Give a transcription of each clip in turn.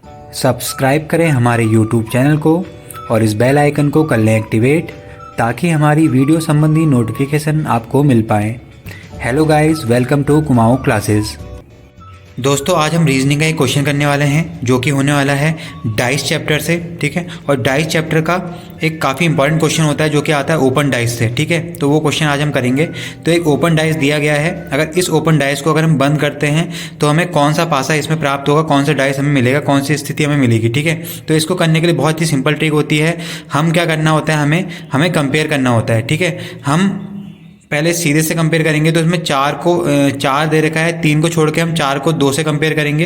Subscribe करें हमारे YouTube channel को और इस बेल आइकन को कर लें एक्टिवेट ताकि हमारी वीडियो संबंधी नोटिफिकेशन आपको मिल पाए। Hello guys, welcome to Kumaon classes. दोस्तों, आज हम रीजनिंग का एक क्वेश्चन करने वाले हैं जो कि होने वाला है डाइस चैप्टर से। ठीक है, और डाइस चैप्टर का एक काफ़ी इंपॉर्टेंट क्वेश्चन होता है जो कि आता है ओपन डाइस से। ठीक है, तो वो क्वेश्चन आज हम करेंगे। तो एक ओपन डाइस दिया गया है, अगर इस ओपन डाइस को अगर हम बंद करते हैं तो हमें कौन सा पासा इसमें प्राप्त होगा, कौन सा डाइस हमें मिलेगा, कौन सी स्थिति हमें मिलेगी। ठीक है, तो इसको करने के लिए बहुत ही सिंपल ट्रिक होती है। हम क्या करना होता है, हमें कंपेयर करना होता है। ठीक है, हम पहले सीधे से कंपेयर करेंगे तो इसमें चार दे रखा है, 3 को छोड़ के हम 4 को 2 से कंपेयर करेंगे।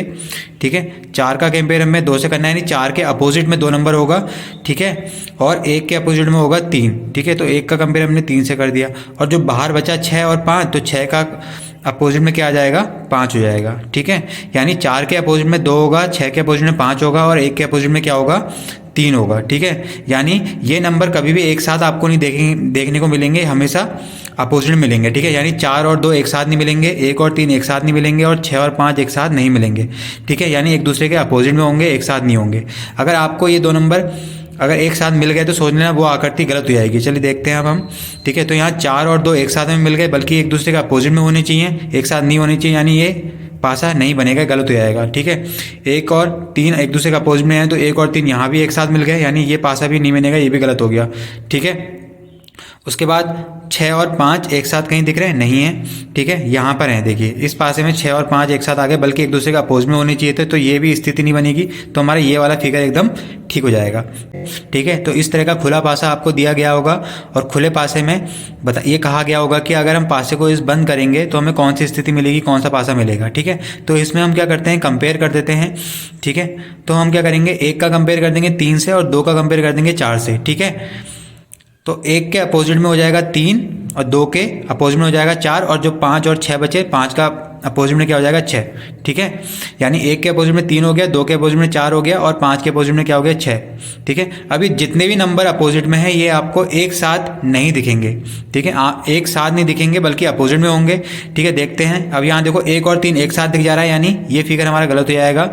ठीक है, 4 का कंपेयर हमें 2 से करना है, यानी 4 के अपोजिट में 2 नंबर होगा। ठीक है, और 1 के अपोजिट में होगा 3। ठीक है, तो 1 का कंपेयर हमने 3 से कर दिया, और जो बाहर बचा 6 और 5, तो 6 का अपोजिट में क्या आ जाएगा, 5 हो जाएगा। ठीक है, यानी 4 के अपोजिट में 2 होगा, 6 के अपोजिट में 5 होगा, और 1 के अपोजिट में क्या होगा, 3 होगा। ठीक है, यानी ये नंबर कभी भी एक साथ आपको नहीं देखने को मिलेंगे, हमेशा अपोजिट में मिलेंगे। ठीक है, यानी 4 और 2 एक साथ नहीं मिलेंगे, 1 और 3 एक साथ नहीं मिलेंगे, और 6 और 5 एक साथ नहीं मिलेंगे। ठीक है, यानी एक दूसरे के अपोजिट में होंगे, एक साथ नहीं होंगे। अगर आपको ये 2 नंबर अगर एक साथ मिल गए तो सोच लेना वो आकृति गलत हो जाएगी। चलिए देखते हैं अब हम। ठीक है, तो यहाँ 4 और 2 एक साथ में मिल गए, बल्कि एक दूसरे के अपोजिट में होने चाहिए, एक साथ नहीं होने चाहिए, यानी ये पासा नहीं बनेगा, गलत हो जाएगा। ठीक है, 1 और 3 एक दूसरे के अपोजिट में है, तो 1 और 3 यहाँ भी एक साथ मिल गए, यानी ये पासा भी नहीं बनेगा, ये भी गलत हो गया। ठीक है, उसके बाद 6 और 5 एक साथ कहीं दिख रहे हैं, नहीं है। ठीक है, यहाँ पर हैं, देखिए इस पासे में 6 और 5 एक साथ आ गए, बल्कि एक दूसरे के अपोजिट में होने चाहिए थे, तो ये भी स्थिति नहीं बनेगी, तो हमारा ये वाला फिगर एकदम ठीक हो जाएगा। ठीक है, तो इस तरह का खुला पासा आपको दिया गया होगा, और खुले पासे में ये कहा गया होगा कि अगर हम पासे को इस बंद करेंगे तो हमें कौन सी स्थिति मिलेगी, कौन सा पासा मिलेगा। ठीक है, तो इसमें हम क्या करते हैं, कंपेयर कर देते हैं। ठीक है, तो हम क्या करेंगे, 1 का कंपेयर कर देंगे 3 से, और 2 का कंपेयर कर देंगे 4 से। ठीक है, तो 1 के अपोजिट में हो जाएगा 3, और 2 के अपोजिट में हो जाएगा 4, और जो 5 और 6 बचे, 5 का अपोजिट में क्या हो जाएगा, 6। ठीक है, यानी 1 के अपोजिट में 3 हो गया, 2 के अपोजिट में 4 हो गया, और 5 के अपोजिट में क्या हो गया, 6। ठीक है, अभी जितने भी नंबर अपोजिट में है ये आपको एक साथ नहीं दिखेंगे। ठीक है, एक साथ नहीं दिखेंगे, बल्कि अपोजिट में होंगे। ठीक है, देखते हैं। अब यहाँ देखो 1 और 3 एक साथ दिख जा रहा है, यानी ये फिगर हमारा गलत हो जाएगा।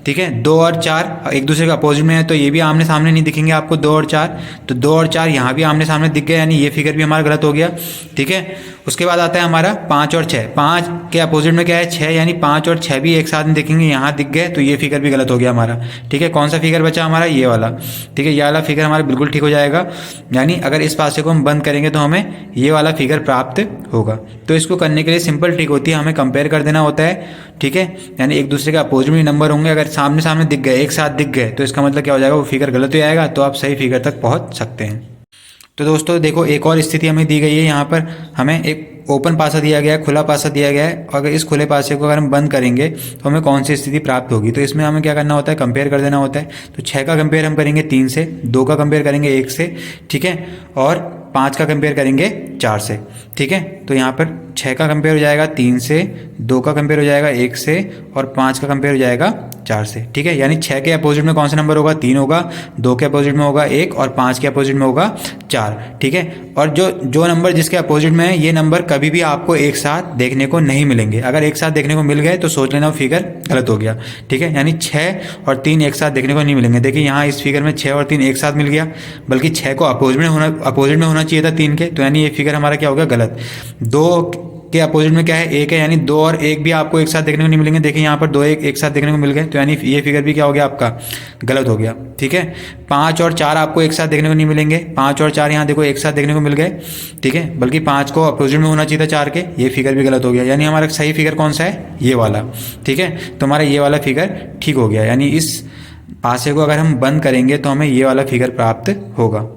ठीक है, 2 और 4 एक दूसरे के अपोजिट में है, तो ये भी आमने सामने नहीं दिखेंगे आपको, 2 और 4, तो 2 और 4 यहाँ भी आमने सामने दिख गए, यानी ये फिगर भी हमारा गलत हो गया। ठीक है, उसके बाद आता है हमारा 5 और 6। 5 के अपोजिट में क्या है, 6, यानी 5 और 6 भी एक साथ नहीं दिखेंगे, यहाँ दिख गए, तो ये फिगर भी गलत हो गया हमारा। ठीक है, कौन सा फिगर बचा हमारा, ये वाला। ठीक है, ये वाला फिगर हमारा बिल्कुल ठीक हो जाएगा, यानी अगर इस पासे को हम बंद करेंगे तो हमें ये वाला फिगर प्राप्त होगा। तो इसको करने के लिए सिंपल ट्रिक होती है, हमें कंपेयर कर देना होता है। ठीक है, यानी एक दूसरे के अपोजिट में नंबर होंगे, अगर सामने सामने दिख गए, एक साथ दिख गए, तो इसका मतलब क्या हो जाएगा, वो फिगर गलत हो जाएगा, तो आप सही फिगर तक पहुँच सकते हैं। तो दोस्तों देखो, एक और स्थिति हमें दी गई है। यहाँ पर हमें एक ओपन पासा दिया गया है, खुला पासा दिया गया है, और अगर इस खुले पासे को अगर हम बंद करेंगे तो हमें कौन सी स्थिति प्राप्त होगी। तो इसमें हमें क्या करना होता है, कंपेयर कर देना होता है। तो 6 का कंपेयर हम करेंगे 3 से, 2 का कंपेयर करेंगे 1 से। ठीक है, और 5 का कंपेयर करेंगे 4 से। ठीक है, तो यहाँ पर 6 का कंपेयर हो जाएगा 3 से, 2 का कंपेयर हो जाएगा 1 से, और 5 का कंपेयर हो जाएगा 4 से। ठीक है, यानी 6 के अपोजिट में कौन सा नंबर होगा, 3 होगा, 2 के अपोजिट में होगा 1, और 5 के अपोजिट में होगा 4। ठीक है, और जो नंबर जिसके अपोजिट में है, ये नंबर कभी भी आपको एक साथ देखने को नहीं मिलेंगे। अगर एक साथ देखने को मिल गए तो सोच लेना फिगर गलत हो गया। ठीक है, यानी 6 और 3 एक साथ देखने को नहीं मिलेंगे। देखिए यहाँ इस फिगर में 6 और 3 एक साथ मिल गया, बल्कि 6 को अपोजिट में होना चाहिए था 3 के, तो यानी ये फिगर हमारा क्या हो गया, गलत। 2 के अपोजिट में क्या है, 1 है, यानी 2 और 1 भी आपको एक साथ देखने को नहीं मिलेंगे। देखिए यहाँ पर 2 एक साथ देखने को मिल गए, तो यानी ये फिगर भी क्या हो गया, आपका गलत हो गया। ठीक है, 5 और 4 आपको एक साथ देखने को नहीं मिलेंगे। 5 और 4 यहाँ देखो एक साथ देखने को मिल गए। ठीक है, बल्कि 5 को अपोजिट में होना चाहिए था 4 के, ये फिगर भी गलत हो गया। यानी हमारा सही फिगर कौन सा है, ये वाला। ठीक है, तो हमारा ये वाला फिगर ठीक हो गया, यानी इस पासे को अगर हम बंद करेंगे तो हमें ये वाला फिगर प्राप्त होगा।